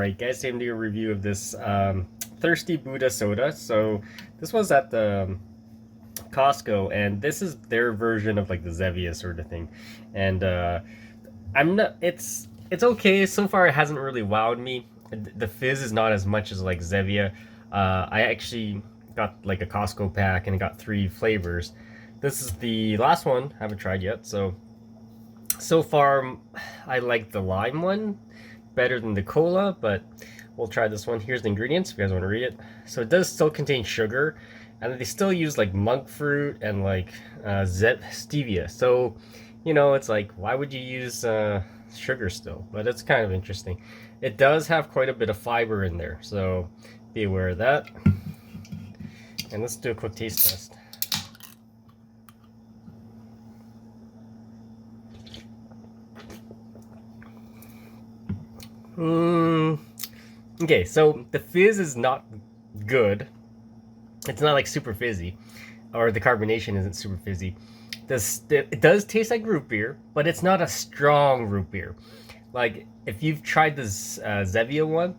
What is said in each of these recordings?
Alright guys, time to do a review of this Thirsty Buddha soda. So this was at the Costco, and this is their version of like the Zevia sort of thing. And I'm not, it's okay. So far it hasn't really wowed me. The fizz is not as much as like Zevia. I actually got like a Costco pack and it got 3 flavors. This is the last one, I haven't tried yet. So far I like the lime one better than the cola, but we'll try this one. Here's the ingredients if you guys want to read it. So it does still contain sugar, and they still use like monk fruit and like stevia. So you know, it's like, why would you use sugar still? But it's kind of interesting. It does have quite a bit of fiber in there, so be aware of that. And let's do a quick taste test. Okay, so the fizz is not good. It's not like super fizzy, or the carbonation isn't super fizzy. It does taste like root beer, but it's not a strong root beer. Like if you've tried this Zevia one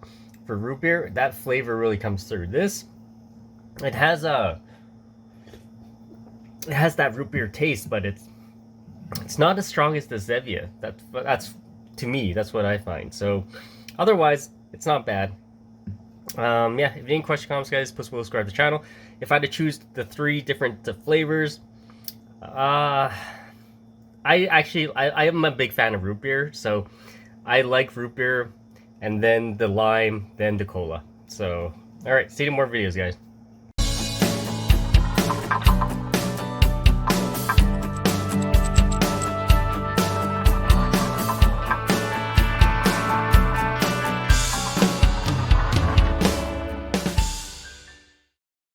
for root beer, that flavor really comes through. This, it has that root beer taste, but it's not as strong as the Zevia. That's to me, that's what I find. So otherwise, it's not bad. Yeah, if you have any questions, comments, guys, please subscribe to the channel. If I had to choose the 3 different flavors, I am a big fan of root beer, so I like root beer, and then the lime, then the cola. So, all right, see you in more videos, guys.